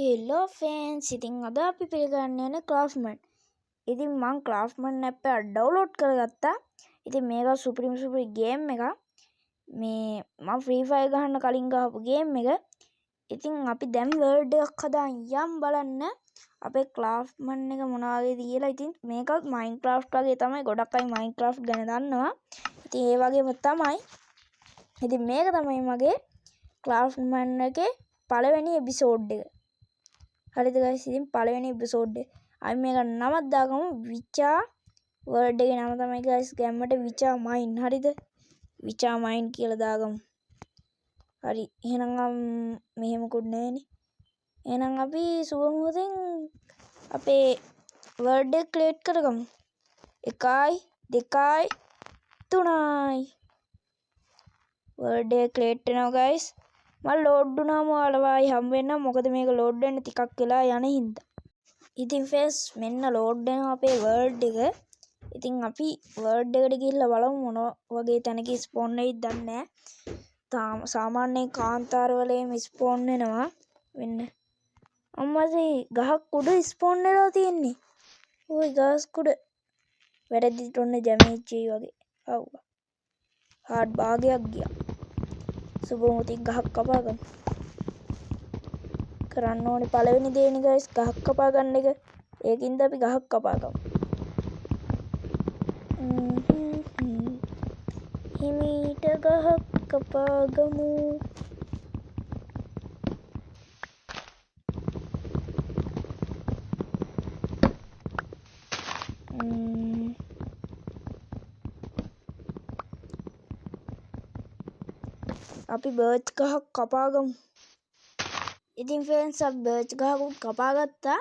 Hello fans ඉතින් අද අපි පිළිගන්න යන ක්‍රාෆ්ට්මන්. ඉතින් මං ක්‍රාෆ්ට්මන් ඇප් එක ඩවුන්ලෝඩ් කරගත්තා. ඉතින් මේක සුපිරිම ගේම් එකක්. මේ මම ෆ්‍රී ෆයර් ගහන්න කලින් ගහපු ගේම් එක. ඉතින් අපි දැන් වර්ල්ඩ් එකක් හදාන් යම් බලන්න අපේ ක්‍රාෆ්ට්මන් එක මොනවාගේ කියලා. ඉතින් මේකත් මයින්ක්‍රාෆ්ට් වගේ තමයි. ගොඩක් අය මයින්ක්‍රාෆ්ට් ගැන දන්නවා. ඉතින් ඒ වගේම තමයි. ඉතින් මේක තමයි මගේ ක්‍රාෆ්ට්මන් එකේ පළවෙනි එපිසෝඩ් එක. හරිද ගයිස්, ඉතින් පළවෙනි එපිසෝඩ් එක. අපි මේක නමක් දාගමු. විචා වර්ඩ් එකේ නම තමයි ගයිස් ගැම්මට විචා මයින්. හරිද? විචා මයින් කියලා දාගමු. හරි. එහෙනම් මෙහෙමකුත් නැහැනේ. එහෙනම් අපි සුවමුතින් අපේ වර්ඩ් එක ක්ලියර් කරගමු. 1 2 3යි. වර්ඩ් එක ක්ලියර් වෙනවා ගයිස්. මම ලෝඩ් වුණාම ඔයාලව ආයි හම්බ වෙන්න. මොකද මේක ලෝඩ් වෙන්න ටිකක් වෙලා යන හින්දා. ඉතින් ෆේස් මෙන්න ලෝඩ් වෙනවා අපේ වර්ල්ඩ් එක. ඉතින් අපි වර්ල්ඩ් එකට ගිහිල්ලා බලමු මොන වගේ තැනක ස්පෝන් වෙයිද දන්නේ නැහැ. සාමාන්‍යයෙන් කාන්තාර වල එහෙම ස්පෝන් වෙනවා. වෙන්න. අම්මසේ ගහක් උඩ ස්පෝන් වෙලා තියෙන්නේ. ওই ගස් කුඩ වැරදිට ඔන්න ජැමේජ් වෙයි වගේ. ආවා. හાર્ඩ් භාගයක් ගියා. සුබමුතින් ගහක් කපා ගන්න. කරන්න ඕනේ පළවෙනි දේනේ ගයිස් ගහක් කපා ගන්න එක. ඒකින්ද අපි ගහක් කපා ගමු. හිමීට ගහක් කපා ගමු. අපි බර්ච් ගහක් කපා ගමු. ඉතින් ෆ්‍රෙන්ඩ්ස් අපි බර්ච් ගහකුත් කපා ගත්තා.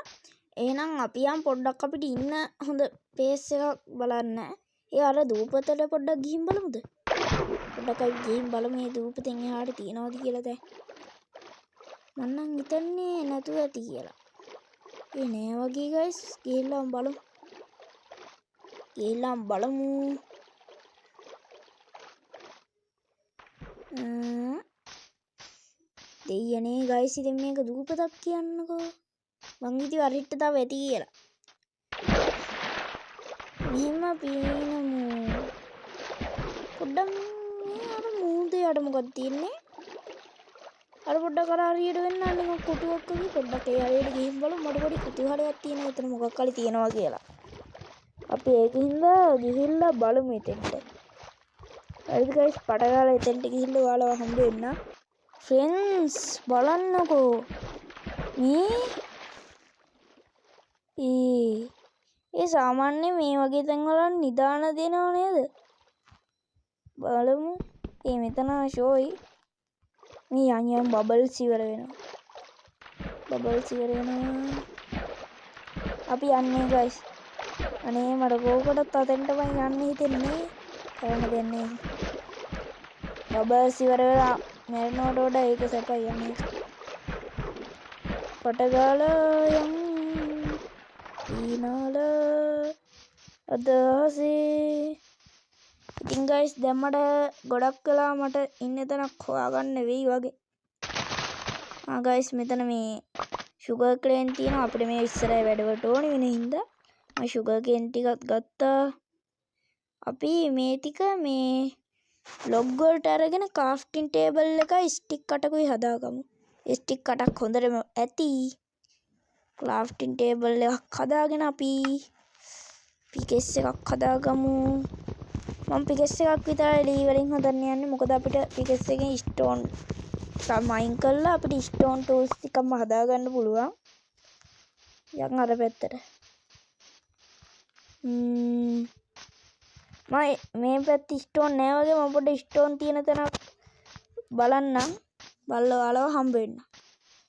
එහෙනම් අපි යම් පොඩ්ඩක් අපිට ඉන්න හොඳ පේස් එකක් බලන්න. ඒ අර දූපතට පොඩ්ඩක් ගිහින් බලමුද? පොඩ්ඩක් අපි ගිහින් බලමු මේ දූපතෙන් එහාට තියනවාද කියලා දැන්. මම නම් හිතන්නේ නැතුව ඇති කියලා. ඒ නෑ වගේ ගයිස්. ගිහිල්ලා බලමු. දෙයනේ ගයිස් ඉතින් මේක දූපතක් කියන්නකෝ. මං හිතුවා අරිට තව ඇති කියලා. මෙහෙම පීනමු. පොඩ්ඩක් මේ අර මූදේ යට මොකක්ද තියෙන්නේ? අර පොඩ්ඩක් අර හරියට වෙන්න නිකන් කුටුවක් වගේ පොඩ්ඩක් ඒ හරියට ගිහින් බලමු. මට පොඩි කුතුහලයක් තියෙනවා එතන මොකක් හරි තියෙනවා කියලා. අපි ඒකින්ද ගිහිල්ලා බලමු එතෙන්ට. හරිද ගයිස්? පටගාලා එතෙන්ට ගිහිල්ලා ඔයාලව හම්බ වෙන්න. ෆ්‍රෙන්ඩ්ස් බලන්නකෝ. ඒ සාමාන්‍ය මේ වගේ තැන්වල නිදාන දෙනව නේද? බලමු. මෙතන ෂෝයි. මේ යන්යම් බබල්ස් ඉවර වෙනවා. අපි යන්නේ ගයිස්. අනේ මට කෝකටත් අතෙන්ටම යන්න හිතෙන්නේ. කරන්න දෙන්නේ. බබල්ස් ඉවර වෙලා මැරෙනවට වඩා ඒක සැපයි යන්නේ. පටගාලා යම් ඊනාල අදහසේ. ඉතින් ගයිස් දැන් මට ගොඩක් වෙලා මට ඉන්න තැනක් හොයාගන්න වෙයි වගේ. ගයිස් මෙතන මේ ෂුගර් කේන් තියෙනවා. අපිට මේ ඉස්සරහ වැඩවලට ඕනේ වෙන හින්දා මම ෂුගර් කේන් ටිකක් ගත්තා. අපි මේ ටික මේ ලොග් වලට අරගෙන ක්‍රාෆ්ටින් ටේබල් එකයි ස්ටික් කටකුයි හදාගමු. ස්ටික් කටක් හොඳටම ඇති. ක්‍රාෆ්ටින් ටේබල් එකක් හදාගෙන අපි පිකෙස් එකක් හදාගමු. මම පිකෙස් එකක් විතරයි ලී වලින් හදන්න යන්නේ. මොකද අපිට පිකෙස් එකෙන් ස්ටෝන් මයින් කරලා අපිට ස්ටෝන් ටූල්ස් ටිකක්ම හදාගන්න පුළුවන්. යන් අර පැත්තට. මේ පැත්තේ ස්ටෝන් නෑ වගේ. මම පොඩ්ඩ ස්ටෝන් තියෙන තැනක් බලන්නම්. බලලා ඔයාලව හම්බ වෙන්න.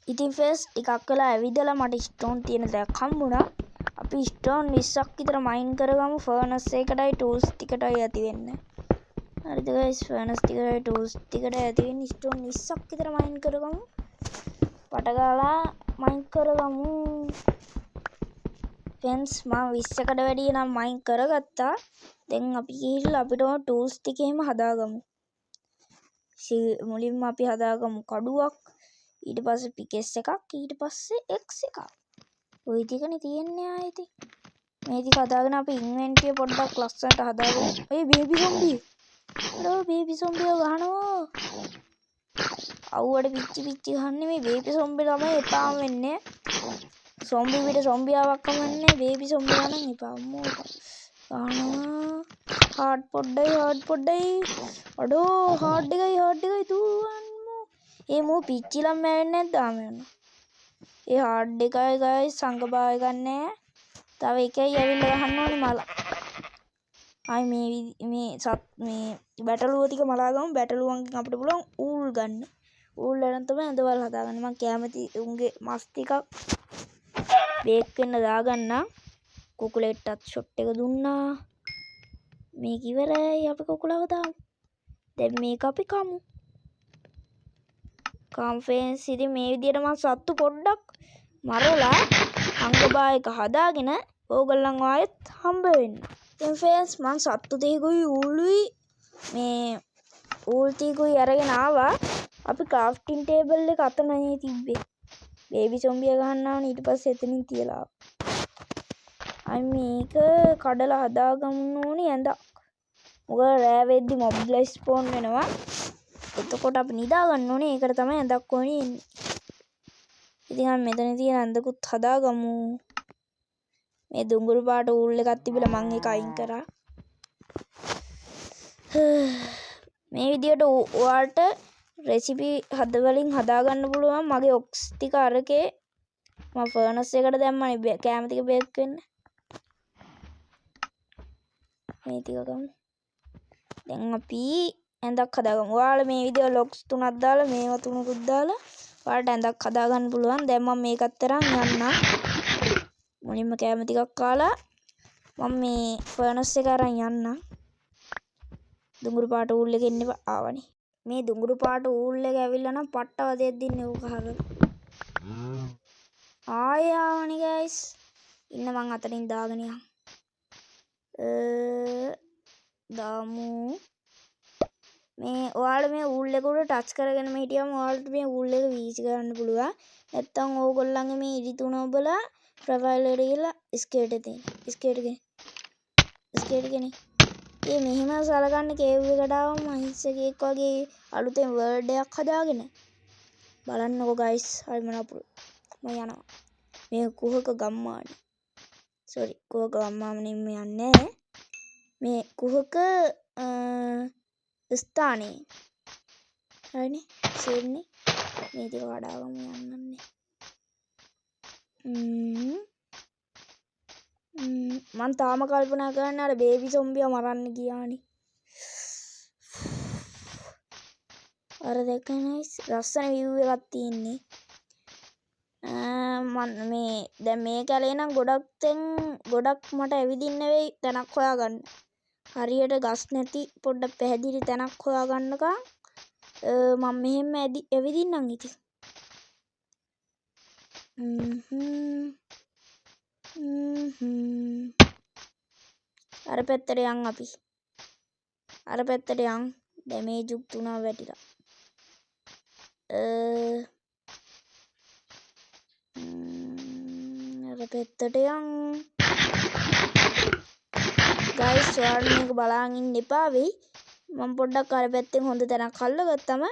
ඉතින් ෆේස් ටිකක් වෙලා ඇවිදලා මට ස්ටෝන් තියෙන තැනක් හම්බුණා. අපි ස්ටෝන් 20ක් විතර මයින් කරගමු. ෆර්නස් එකටයි ටූල්ස් ටිකටයි ඇති වෙන්න. හරිද ගයිස්? ෆර්නස් ටිකටයි ටූල්ස් ටිකටයි ඇති වෙන්න ස්ටෝන් 20ක් විතර මයින් කරගමු. පටගාලා මයින් කරගමු. ෆ්‍රෙන්ඩ්ස් මම 20කට වැඩිය නම් මයින් කරගත්තා. දැන් අපි ගිහිල්ලා අපිට ඕන ටූල්ස් ටික එහෙම හදාගමු. මුලින්ම අපි හදාගමු කඩුවක්. ඊට පස්සේ පිකෙස් එකක් ඊට පස්සේ එක්ස් එකක් ওই ටිකනේ තියෙන්නේ ආයේ මේ ටික හදාගෙන අපි ඉන්වෙන්ටරිය පොඩ්ඩක් ලස්සනට හදාගමු ඒ බේබි සොම්බි අර බේබි සොම්බිය ගහනවා අවුවට පිච්චි ගහන්නේ මේ බේබි සොම්බි තමයි එපාම වෙන්නේ සොම්බි පිට සොම්බියාවක් කමන්නේ බේබි සොම්බියා නම් එපා අම්මෝ ගහනවා හાર્ඩ් පොඩ්ඩයි අඩෝ හાર્ඩ් එකයි දුවන්නෝ ඒ මෝ පිච්චිලම් මැරෙන්නේ නැද්ද ආමෙන්න ඒ හાર્ඩ් එකයි ගයිස් සංගබාය ගන්නෑ තව එකයි ඇවිල්ලා ගහන්න ඕනේ මල ආයි මේ බැටළුව ටික මලා ගමු බැටළුවන්ගෙන් අපිට පුළුවන් ඌල් ගන්න ඌල් වලින් තමයි ඇඳවල් හදාගන්න මම කැමති උන්ගේ මස් ටිකක් බේක් වෙන්න දාගන්න කුකුලෙට්ටත් ෂොට් එක දුන්නා මේක ඉවරයි අපි කුකුලව දාමු දැන් මේක අපි කමු කන්ෆරන්ස් ඉතින් මේ විදියට මම සත්තු පොඩ්ඩක් මරලා අංගබායක හදාගෙන ඕගොල්ලන් ආයෙත් හම්බ වෙන්න ඉතින් ෆ්‍රෙන්ඩ්ස් මම සත්තු දෙකකුයි ඌළුයි මේ ඌල් ටිකකුයි අරගෙන ආවා අපි ක්‍රාෆ්ටින් ටේබල් එක අතනනේ තිබ්බේ බේබි සොම්බිය ගහන්න ආවනේ ඊට පස්සේ එතනින් තියලා අයි මේක කඩලා හදාගන්න ඕනේ ඇඳක් මොකද රෑ වෙද්දි මොබ්ලා ස්පෝන් වෙනවා එතකොට අපි නිදා ගන්න ඕනේ ඒකට තමයි ඇඳක් ඕනේ එන්නේ ඉතින් අපි මෙතන තියෙන ඇඳකුත් හදාගමු මේ දුඟුරු පාට ඌල් එකක් තිබිලා මම ඒක අයින් කරා මේ විදියට ඔයාලට රෙසිපි හදවලින් හදාගන්න පුළුවන් මගේ ඔක්ස් ටික අරකේ මම ෆර්නස් එකට දැම්මනේ කැම ටික බේක් වෙන්න මේ ටික ගමු දැන් අපි ඇඳක් හදාගමු ඔයාලා මේ විදියට ලොක්ස් තුනක් දාලා මේවා තුනකුත් දාලා ඔයාලට ඇඳක් හදාගන්න පුළුවන් දැන් මම මේකත් තරම් යන්න මුලින්ම කැම ටිකක් කාලා මම මේ ෆර්නස් එක අරන් යන්න දුඟුරු පාට ඌල් එක එන්න ආවනේ මේ දුඟුරු පාට ඌල් එක ඇවිල්ලා නම් පට්ට වදයක් දින්නේ ඕක හරලා ආය ආවනේ ගයිස් ඉන්න මං අතරින් දාගෙන යන්න දාමු මේ ඔයාලා මේ ඌල් එක උඩ ටච් කරගෙන හිටියම ඔයාලට මේ ඌල් එක වීසි කරන්න පුළුවන් නැත්තම් ඕගොල්ලන්ගේ මේ ඉරි තුන ඔබලා ප්‍රොෆයිල් එකට ගිහලා ස්කේට් එක තියෙන ස්කේට් එකනේ ඒ මෙහෙම සලකන්න කේව් එකට ආවම අහිංසකෙක් වගේ අලුතෙන් වර්ඩ් එකක් හදාගෙන බලන්නකෝ ගයිස් හරි මනපුරු මම යනවා මේ කුහක ගම්මානේ සෝරි කුහක ගම්මානේ මම යන්නේ මේ කුහක ස්ථානේ හරිනේ සේන්නේ මේ ටික වඩාගම යන්නන්නේ මං තාම කල්පනා කරන්නේ අර බේබි සොම්බියා මරන්න ගියානේ අර දැක්කනේ ලස්සන view එකක් තියෙන්නේ මම මේ දැන් මේ කැලේ නම් ගොඩක් මට ඇවිදින්න වෙයි තැනක් හොයාගන්න හරියට ගස් නැති පොඩ්ඩක් පැහැදිලි තැනක් හොයාගන්නකම් මම මෙහෙම ඇවිදින්නම් ඉතින් අර පැත්තට යන් අපි අර පැත්තට යන් ඩැමේජ් උතුණා වැටිලා අර පැත්තට යන් ගයිස් ඔයාලා මේක බලාගෙන ඉන්න එපා වෙයි මම පොඩ්ඩක් අර පැත්තෙන් හොඳ තැනක් අල්ලගත්තම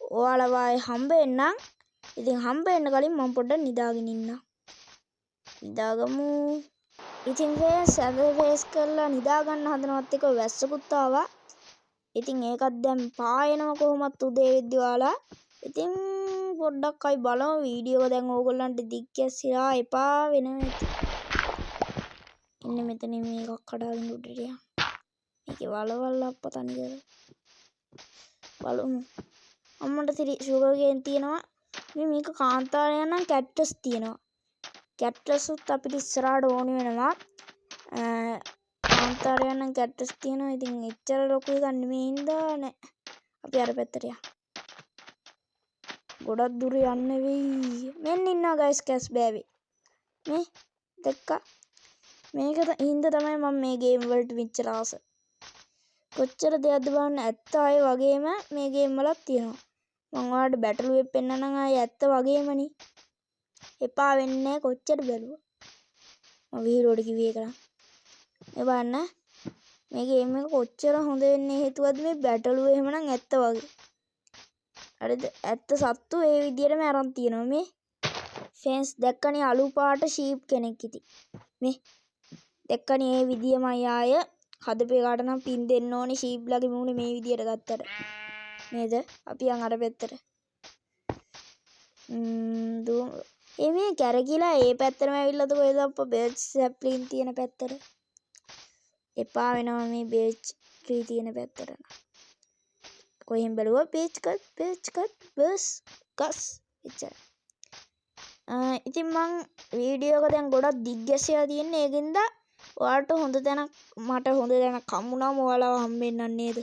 ඔයාලා වායේ හම්බ වෙන්නම් ඉතින් හම්බ වෙන්න කලින් මම පොඩ්ඩක් නිදාගෙන ඉන්නම් නිදාගමු ඉතින් ෆේස් ඇවරේස් කරලා නිදා ගන්න හදනවත් එක වැස්සකුත් ආවා ඉතින් ඒකත් දැන් පායනවා කොහොමත් උදේ වෙද්දි ඔයාලා ඉතින් පොඩ්ඩක් අයි බලමු වීඩියෝ එක දැන් ඕගොල්ලන්ට දිග් ගැස්සිලා එපා වෙනවා ඉන්න මෙතනින් මේකක් කඩාගෙන උඩට යන්න මේකේ වලවල් අප්පා තනි කර බලමු අම්මට ෂුගර් කේන් තියෙනවා මේක කාන්තාරය නම් කැක්ටස් තියෙනවා කැක්ටස්ුත් අපිට ඉස්සරහට ඕනි වෙනවා කාන්තාරය නම් කැක්ටස් තියෙනවා ඉතින් එච්චර ලොකු එකක් නෙමෙයි හින්දා නෑ අපි අර පැත්තට යමු ගොඩක් දුර යන්න වෙයි මෙන්න ඉන්නවා ගයිස් කැස් බෑවේ මේ දැක්කා මේක හින්දා තමයි මම මේ ගේම් වලට මෙච්චර ආස කොච්චර දෙයක්ද බලන්න ඇත්ත අය වගේම මේ ගේම් වලත් තියෙනවා මම ඔයාලට බැටළුවේ පෙන්නනම් ආයේ ඇත්ත වගේමනේ. එපා වෙන්නේ නැහැ කොච්චර බැලුවා. මම වීරෝට කිව්වේ ඒක නම්. ඒ බලන්න මේ ගේම් එක කොච්චර හොඳ වෙන්නේ හේතුවද මේ බැටළුවේ එහෙමනම් ඇත්ත වගේ. හරිද? ඇත්ත සත්තු ඒ විදියටම අරන් තියෙනවා මේ. ෆෙන්ස් දැක්කනේ අලු පාට ෂීප් කෙනෙක් ඉති. මේ දැක්කනේ ඒ විදියමයි ආය හදපේ කාට නම් පින් දෙන්න ඕනේ ෂීප්ලාගේ මූණේ මේ විදියට ගත්තට. නේද? අපි යන් අර පැත්තට. මේ කැරකිලා ඒ පැත්තටම ඇවිල්ලාද කොහෙද අප්පා බර්ච් සැප්ලින් තියෙන පැත්තට. එපා වෙනවා මේ බර්ච් ට්‍රී තියෙන පැත්තට. කොහෙන් බැලුවා බර්ච් බර්ස් ගස් එච්චර. ඉතින් මං වීඩියෝ එක දැන් ගොඩක් දිග්ගැසලා තියෙන්නේ ඒකින්ද ඔයාලට හොඳ තැනක් මට හොඳ තැනක් හම්බුනාම ඔයාලව හම්බෙන්නන් නේද?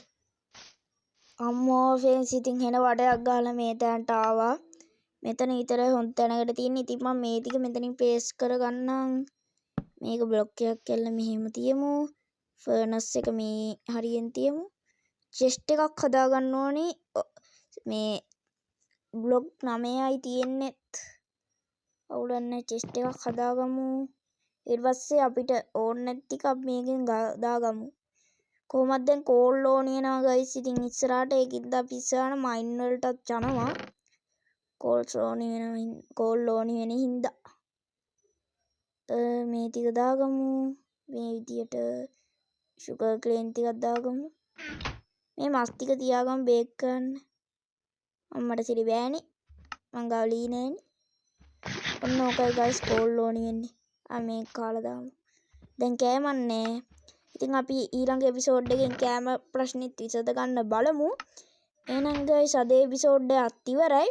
අම්මෝ ෆෙන්ස් ඉතින් හෙන වටයක් ගහලා මේ තැනට ආවා. මෙතන විතරයි හොඳ තැනකට තියෙන්නේ. ඉතින් මම මේ ටික මෙතනින් පේස් කරගන්නම්. මේක බ්ලොක් එකක් කියලා මෙහෙම තියමු. ෆර්නස් එක මේ හරියෙන් තියමු. චෙස්ට් එකක් හදාගන්න ඕනි. මේ බ්ලොක් 9යි තියෙන්නේත්. අවුලක් නැහැ චෙස්ට් එකක් හදාගමු. ඊට පස්සේ අපිට ඕන නැති ටික අපි මේකෙන් දාගමු. කොහොමද දැන් කෝල් ඕන වෙනවා ගයිස්. ඉතින් ඉස්සරහට ඒකින්ද අපි ඉස්සරහට මයින් වලටත් යනවා. කෝල් ඕන වෙන හින්දා. මේ ටික දාගමු. මේ විදියට sugar cane ටිකක් දාගමු. මේ මස් ටික තියාගමු බේක් කරන්න. අම්මට සිරි බෑනේ. මං ගාව ලී නෑනේ. ඔන්න ඕකයි ගයිස් කෝල් ඕන වෙන්නේ. මේක කාලා දාමු. දැන් කෑමක් නෑ. ඉතින් අපි ඊළඟ එපිසෝඩ් එකෙන් කෑම ප්‍රශ්නෙත් විසඳ ගන්න බලමු. එහෙනම් ගයිස් අද එපිසෝඩ් එකත් ඉවරයි.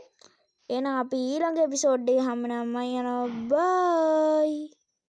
එහෙනම් අපි ඊළඟ එපිසෝඩ් එකේ හම්බ වෙනවා. මම යනවා බයි.